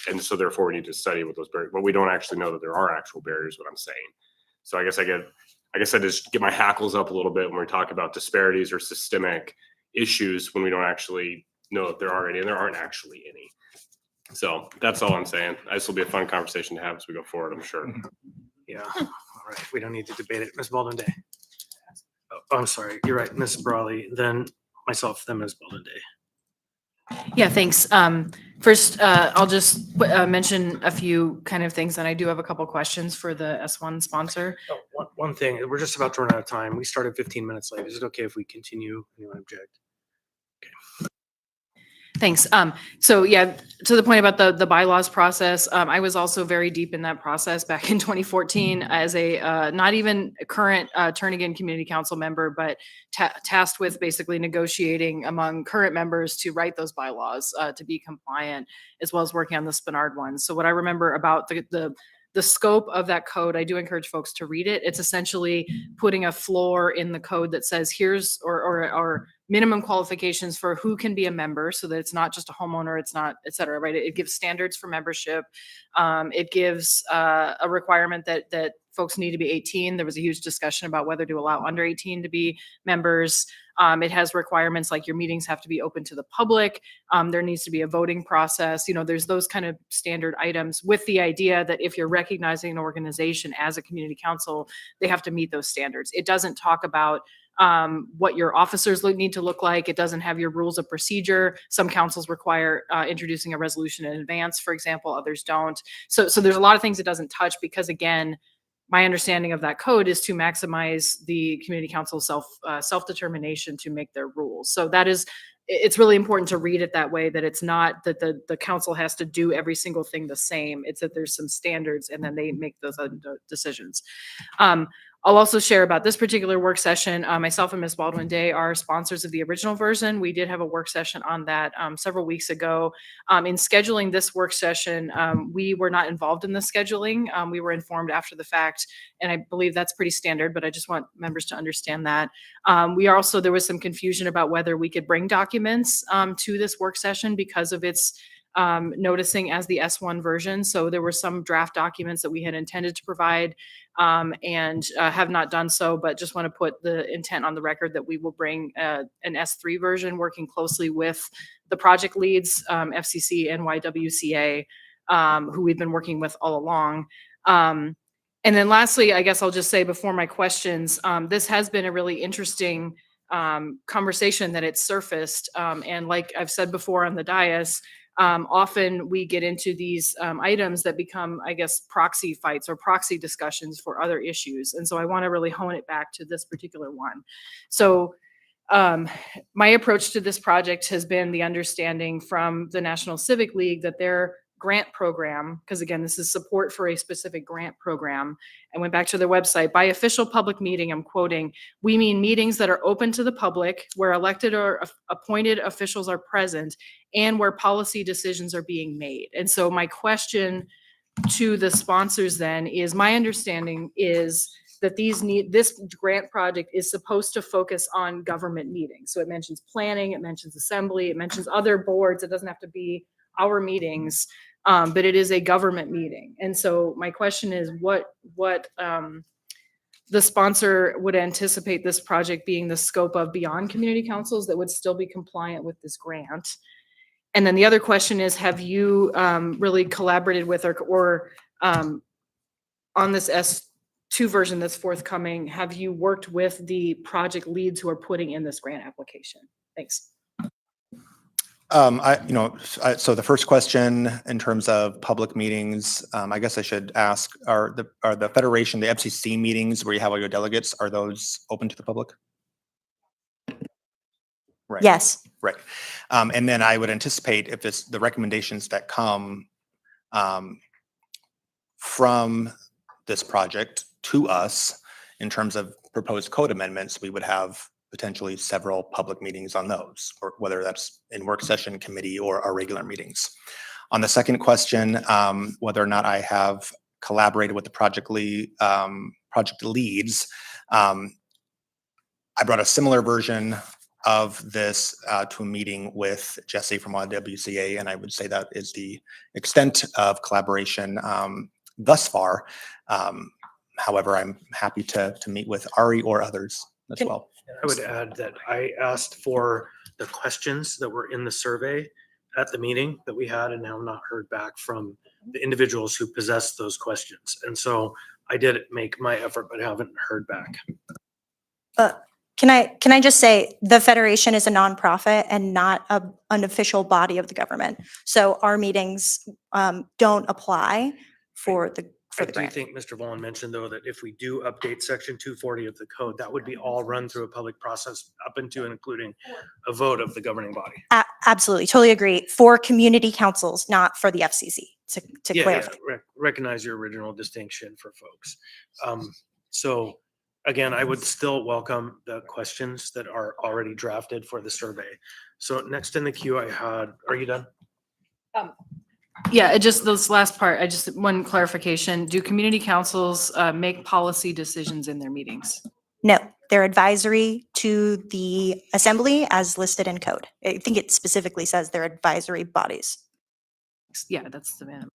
and so therefore we need to study what those barriers. But we don't actually know that there are actual barriers. What I'm saying. So I guess I just get my hackles up a little bit when we talk about disparities or systemic issues when we don't actually know that there are any, and there aren't actually any. So that's all I'm saying. This will be a fun conversation to have as we go forward, I'm sure. Yeah. All right. We don't need to debate it. Ms. Baldwin Day. Oh, I'm sorry. You're right. Ms. Brawley, then myself, then Ms. Baldwin Day. Yeah, thanks. First, I'll just mention a few kind of things, and I do have a couple questions for the S-1 sponsor. Oh, one thing, we're just about to run out of time. We started 15 minutes late. Is it okay if we continue? Anyone object? Thanks. So yeah, to the point about the bylaws process, I was also very deep in that process back in 2014 as a not even a current Turnagain Community Council member, but tasked with basically negotiating among current members to write those bylaws to be compliant, as well as working on the Spinard one. So what I remember about the scope of that code, I do encourage folks to read it. It's essentially putting a floor in the code that says here's or minimum qualifications for who can be a member, so that it's not just a homeowner, it's not, et cetera, right? It gives standards for membership. It gives a requirement that folks need to be 18. There was a huge discussion about whether to allow under 18 to be members. It has requirements like your meetings have to be open to the public. There needs to be a voting process. You know, there's those kind of standard items, with the idea that if you're recognizing an organization as a community council, they have to meet those standards. It doesn't talk about what your officers need to look like. It doesn't have your rules of procedure. Some councils require introducing a resolution in advance, for example, others don't. So there's a lot of things it doesn't touch because, again, my understanding of that code is to maximize the community council self-determination to make their rules. So that is, it's really important to read it that way, that it's not that the council has to do every single thing the same. It's that there's some standards and then they make those decisions. I'll also share about this particular work session. Myself and Ms. Baldwin Day are sponsors of the original version. We did have a work session on that several weeks ago. In scheduling this work session, we were not involved in the scheduling. We were informed after the fact, and I believe that's pretty standard, but I just want members to understand that. There was some confusion about whether we could bring documents to this work session because of its noticing as the S-1 version. So there were some draft documents that we had intended to provide and have not done so, but just want to put the intent on the record that we will bring an S3 version, working closely with the project leads, FCC and YWCA, who we've been working with all along. And then lastly, I guess I'll just say before my questions, this has been a really interesting conversation that it's surfaced. And like I've said before on the dais, often we get into these items that become, I guess, proxy fights or proxy discussions for other issues. And so I want to really hone it back to this particular one. So my approach to this project has been the understanding from the National Civic League that their grant program, because again, this is support for a specific grant program. I went back to their website. By official public meeting, I'm quoting, we mean meetings that are open to the public, where elected or appointed officials are present, and where policy decisions are being made. And so my question to the sponsors then is, my understanding is that this grant project is supposed to focus on government meetings. So it mentions planning, it mentions assembly, it mentions other boards. It doesn't have to be our meetings, but it is a government meeting. And so my question is, what the sponsor would anticipate this project being the scope of beyond community councils that would still be compliant with this grant? And then the other question is, have you really collaborated with or on this S2 version that's forthcoming, have you worked with the project leads who are putting in this grant application? Thanks. So the first question in terms of public meetings, I guess I should ask, are the Federation, the FCC meetings where you have all your delegates, are those open to the public? Right. Yes. Right. And then I would anticipate if it's the recommendations that come from this project to us in terms of proposed code amendments, we would have potentially several public meetings on those, or whether that's in work session, committee, or our regular meetings. On the second question, whether or not I have collaborated with the project leads, I brought a similar version of this to a meeting with Jesse from YWCA, and I would say that is the extent of collaboration thus far. However, I'm happy to meet with Ari or others as well. I would add that I asked for the questions that were in the survey at the meeting that we had, and have not heard back from the individuals who possessed those questions. And so I did make my effort, but haven't heard back. Can I just say, the Federation is a nonprofit and not an official body of the government. So our meetings don't apply for for I the do grant. think Mr. Volin mentioned, though, that if we do update section 240 of the code, that would be all run through a public process up into and including a vote of the governing body. Absolutely, totally agree. For community councils, not for the FCC, to Yeah, clarify. recognize your original distinction for folks. So again, I would still welcome the questions that are already drafted for the survey. So next in the queue I had, are you done? Yeah, it just this last part, I just, one clarification. Do community councils make policy decisions in their meetings? No, they're advisory to the assembly as listed in code. I think it specifically says they're advisory bodies. Yeah, that's the man.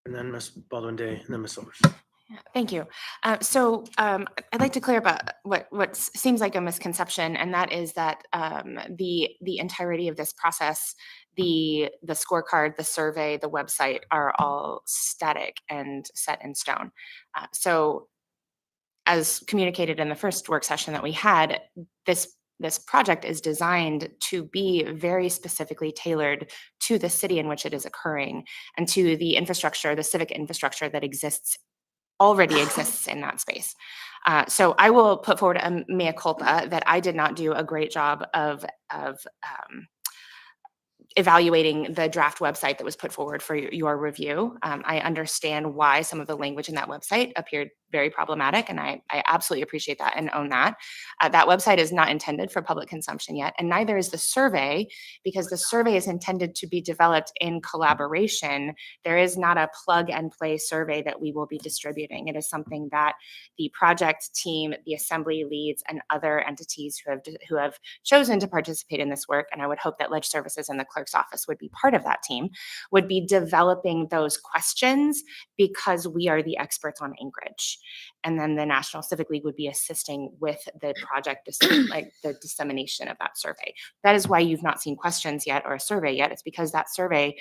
And then Ms. Baldwin Day, and then Ms. Silvers. Thank you. I'd like to clear up what seems like a misconception, and that is that the entirety of this process, the scorecard, the survey, the website are all static and set in stone. So as communicated in the first work session that we had, this project is designed to be very specifically tailored to the city in which it is occurring and to the infrastructure, the civic infrastructure that already exists in that space. So I will put forward a mea culpa that I did not do a great job of evaluating the draft website that was put forward for your review. I understand why some of the language in that website appeared very problematic, and I absolutely appreciate that and own that. That website is not intended for public consumption yet, and neither is the survey, because the survey is intended to be developed in collaboration. There is not a plug and play survey that we will be distributing. It is something that the project team, the assembly leads, and other entities who have chosen to participate in this work, and I would hope that Ledge Services and the clerk's office would be part of that team, would be developing those questions because we are the experts on Anchorage. And then the National Civic League would be assisting with the project, like the dissemination of that survey. That is why you've not seen questions yet or a survey yet. It's because that survey,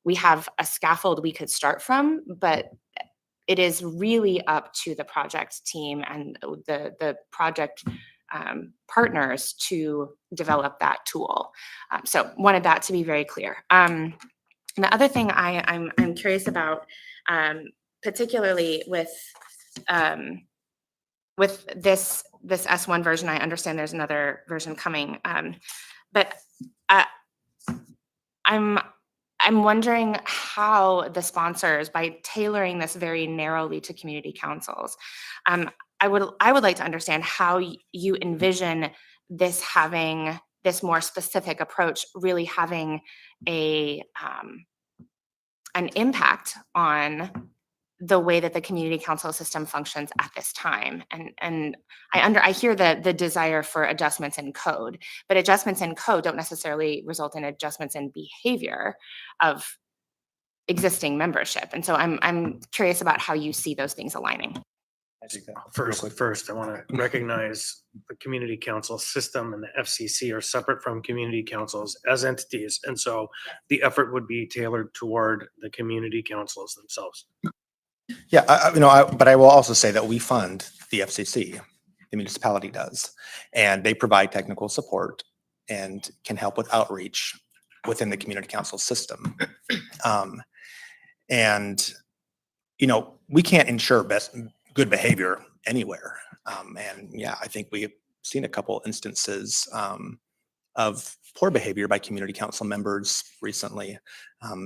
we have a scaffold we could start from, but it is really up to the project team and the project partners to develop that tool. So wanted that to be very clear. The other thing I'm curious about, particularly with this S1 version, I understand there's another version coming, but I'm wondering how the sponsors, by tailoring this very narrowly to community councils, I would like to understand how you envision this having this more specific approach, really having an impact on the way that the community council system functions at this time. And I hear the desire for adjustments in code, but adjustments in code don't necessarily result in adjustments in behavior of existing membership. And so I'm curious about how you see those things aligning. First, I want to recognize the community council system and the FCC are separate from community councils as entities. And so the effort would be tailored toward the community councils themselves. Yeah, but I will also say that we fund the FCC, the municipality does, and they provide technical support and can help with outreach within the community council system. We can't ensure good behavior anywhere. And yeah, I think we've seen a couple instances of poor behavior by community council members recently.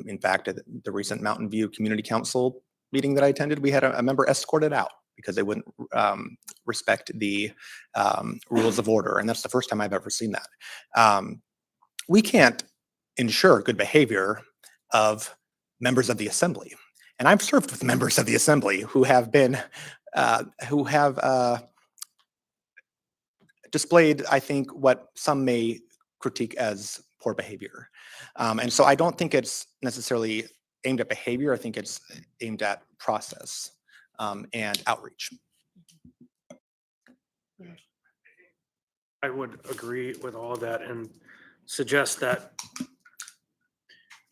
In fact, at the recent Mountain View Community Council meeting that I attended, we had a member escorted out because they wouldn't respect the rules of order. And that's the first time I've ever seen that. We can't ensure good behavior of members of the assembly. And I've served with members of the assembly who have displayed, I think, what some may critique as poor behavior. And so I don't think it's necessarily aimed at behavior. I think it's aimed at process and outreach. I would agree with all of that and suggest that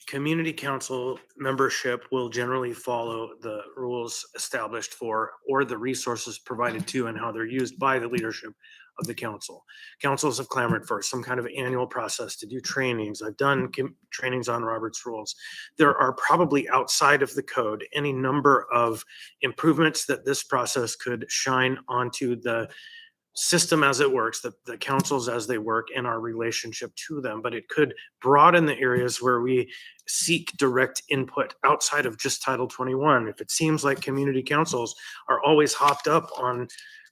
community council membership will generally follow the rules established for or the resources provided to and how they're used by the leadership of the council. Councils have clamored for some kind of annual process to do trainings. I've done trainings on Robert's rules. There are probably outside of the code any number of improvements that this process could shine onto the system as it works, the councils as they work, and our relationship to them. But it could broaden the areas where we seek direct input outside of just Title 21. If it seems like community councils are always hopped up on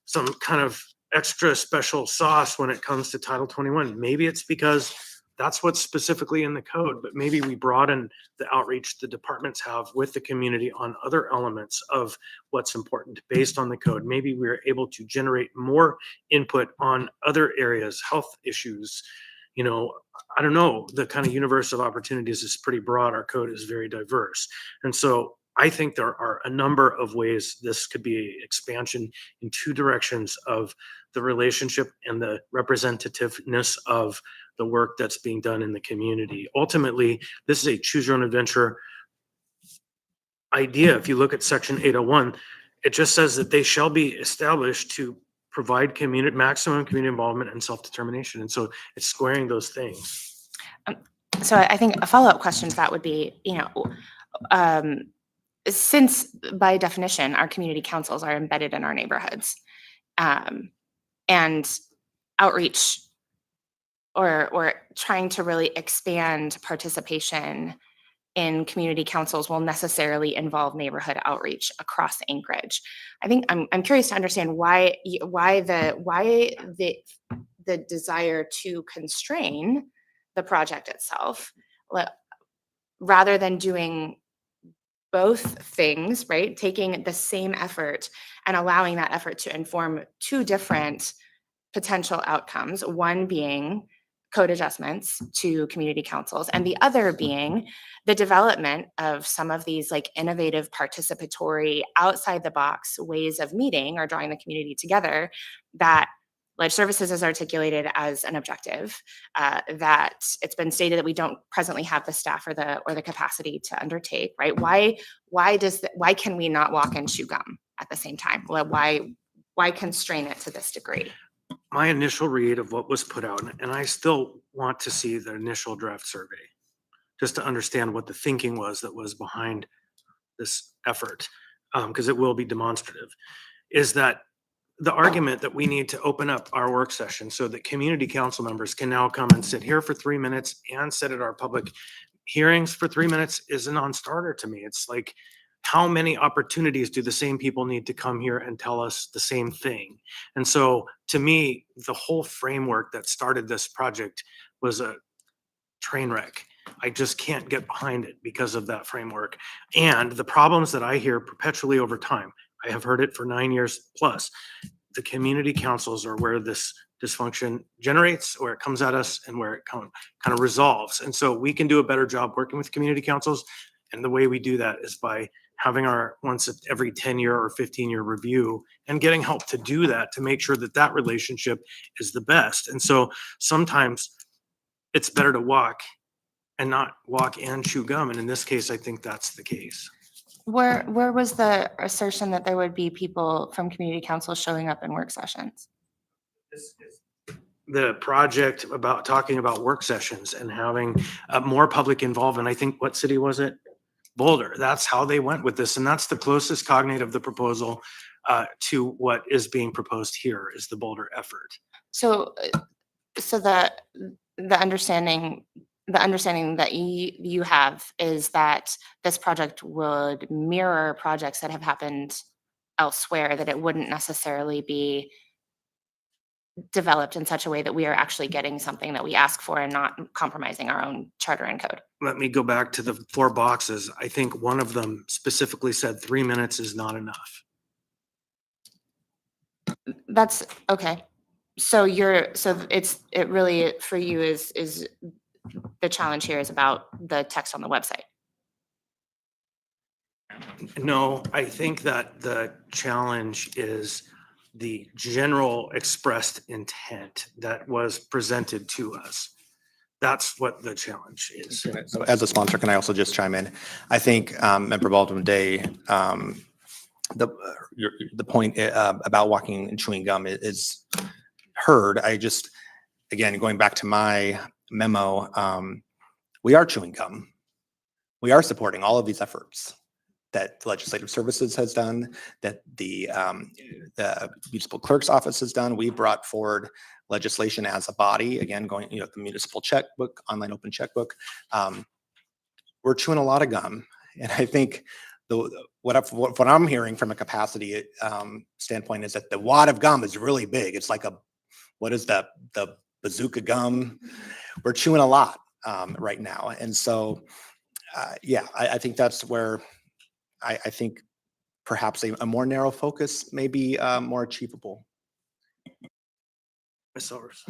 some kind of extra special sauce when it comes to Title 21, maybe it's because that's what's specifically in the code, but maybe we broaden the outreach the departments have with the community on other elements of what's important based on the code. Maybe we're able to generate more input on other areas, health issues. You know, I don't know, the kind of universe of opportunities is pretty broad. Our code is very diverse. And so I think there are a number of ways this could be an expansion in two directions of the relationship and the representativeness of the work that's being done in the community. Ultimately, this is a choose your own adventure idea. If you look at section 801, it just says that they shall be established to provide maximum community involvement and self-determination. And so it's squaring those things. So I think a follow-up question to that would be, since by definition, our community councils are embedded in our neighborhoods, and outreach or trying to really expand participation in community councils will necessarily involve neighborhood outreach across Anchorage. I think I'm curious to understand why the desire to constrain the project itself, rather than doing both things, right? Taking the same effort and allowing that effort to inform two different potential outcomes, one being code adjustments to community councils, and the other being the development of some of these like innovative, participatory, outside the box ways of meeting or drawing the community together that Ledge Services has articulated as an objective, that it's been stated that we don't presently have the staff or the capacity to undertake, right? Why can we not walk and chew gum at the same time? Why constrain it to this degree? My initial read of what was put out, and I still want to see the initial draft survey, just to understand what the thinking was that was behind this effort, because it will be demonstrative, is that the argument that we need to open up our work session so that community council members can now come and sit here for 3 minutes and sit at our public hearings for 3 minutes is a non-starter to me. It's like, how many opportunities do the same people need to come here and tell us the same thing? And so to me, the whole framework that started this project was a train wreck. I just can't get behind it because of that framework. And the problems that I hear perpetually over time, I have heard it for 9 years plus. The community councils are where this dysfunction generates, where it comes at us, and where it kind of resolves. And so we can do a better job working with community councils. And the way we do that is by having our once every 10-year or 15-year review and getting help to do that, to make sure that that relationship is the best. And so sometimes it's better to walk and not walk and chew gum. And in this case, I think that's the case. Where was the assertion that there would be people from community council showing up in work sessions? This is the project about talking about work sessions and having more public involvement. I think, what city was it? Boulder. That's how they went with this. And that's the closest cognate of the proposal to what is being proposed here, is the Boulder effort. So the understanding that you have is that this project would mirror projects that have happened elsewhere, that it wouldn't necessarily be developed in such a way that we are actually getting something that we ask for and not compromising our own charter and code. Let me go back to the 4 boxes. I think one of them specifically said 3 minutes is not enough. That's okay. So it really for you is the challenge here is about the text on the website. No, I think that the challenge is the general expressed intent that was presented to us. That's what the challenge is. So as a sponsor, can I also just chime in? I think Member Baldwin Day, the point about walking and chewing gum is heard. I just, again, going back to my memo, we are chewing gum. We are supporting all of these efforts that Legislative Services has done, that the municipal clerk's office has done. We brought forward legislation as a body, again, going, the municipal checkbook, online open checkbook. We're chewing a lot of gum. And I think what I'm hearing from a capacity standpoint is that the wad of gum is really big. It's like what is the bazooka gum? We're chewing a lot right now. And so, I think that's where I think perhaps a more narrow focus may be more achievable. Ms. Silvers.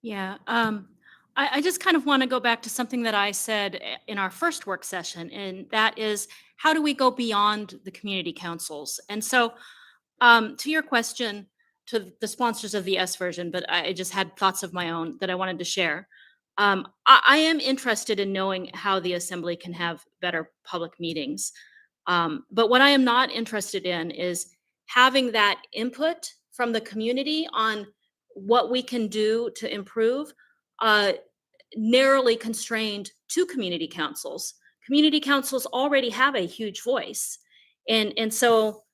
Yeah, I just kind of want to go back to something that I said in our first work session, and that is, how do we go beyond the community councils? And so, to your question, to the sponsors of the S version, but I just had thoughts of my own that I wanted to share. I am interested in knowing how the assembly can have better public meetings. But what I am not interested in is having that input from the community on what we can do to improve, narrowly constrained to community councils. Community councils already have a huge voice. And so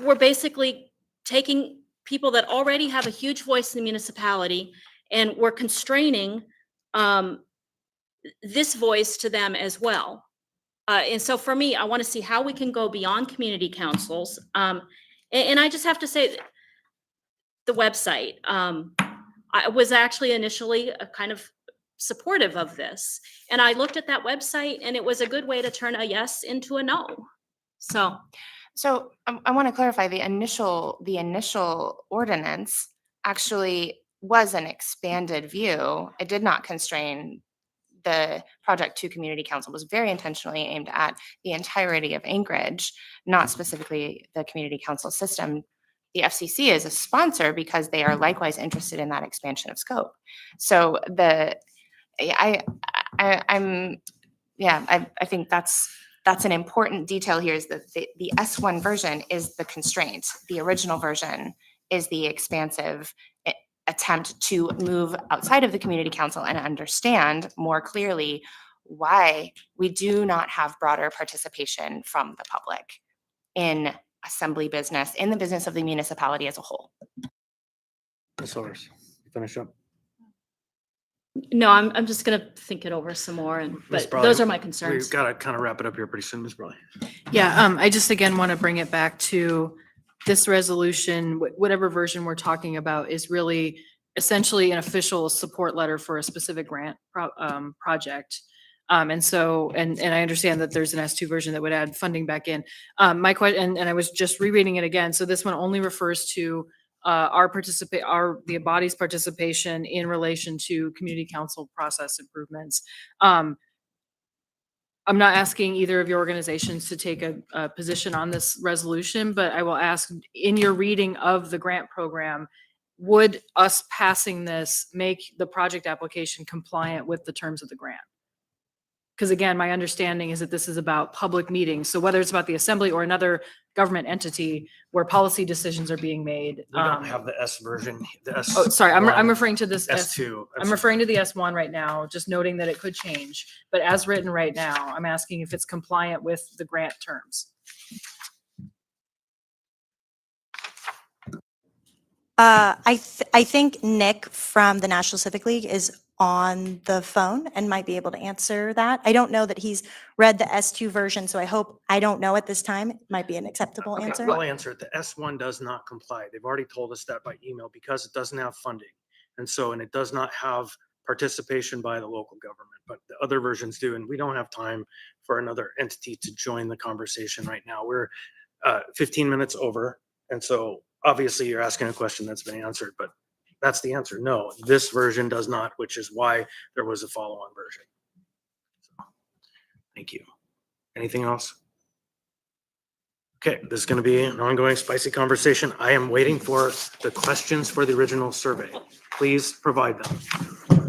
we're basically taking people that already have a huge voice in the municipality, and we're constraining this voice to them as well. And so for me, I want to see how we can go beyond community councils. And I just have to say, the website, I was actually initially kind of supportive of this. And I looked at that website, and it was a good way to turn a yes into a no. So I want to clarify the initial ordinance actually was an expanded view. It did not constrain the project to community council. It was very intentionally aimed at the entirety of Anchorage, not specifically the community council system. The FCC is a sponsor because they are likewise interested in that expansion of scope. So I think that's an important detail here, is that the S1 version is the constraint. The original version is the expansive attempt to move outside of the community council and understand more clearly why we do not have broader participation from the public in assembly business, in the business of the municipality as a whole. Ms. Silvers, finish up. no, I'm just gonna think it over some more, Ms. but Brawley, those are my We've concerns. got to kind of wrap it up here pretty soon, Ms. Brawley. Yeah, I just again want to bring it back to this resolution, whatever version we're talking about is really essentially an official support letter for a specific grant project. And so, and I understand that there's an S2 version that would add funding back in. My question, and I was just rereading it again. So this one only refers to the body's participation in relation to community council process improvements. I'm not asking either of your organizations to take a position on this resolution, but I will ask, in your reading of the grant program, would us passing this make the project application compliant with the terms of the grant? Because again, my understanding is that this is about public meetings. So whether it's about the assembly or another government entity where policy decisions are being made. We don't have the S version, the S. Oh, sorry, I'm referring to this S2. I'm referring to the S1 right now, just noting that it could change. But as written right now, I'm asking if it's compliant with the grant terms. I think Nick from the National Civic League is on the phone and might be able to answer that. I don't know that he's read the S2 version, so I don't know at this time. It might be an acceptable Okay, answer. I'll answer it. The S1 does not comply. They've already told us that by email because it doesn't have funding. And it does not have participation by the local government, but the other versions do. And we don't have time for another entity to join the conversation right now. We're 15 minutes over. And so obviously you're asking a question that's been answered, but that's the answer. No, this version does not, which is why there was a follow-on version. So, thank you. Anything else? Okay, this is going to be an ongoing spicy conversation. I am waiting for the questions for the original survey. Please provide them.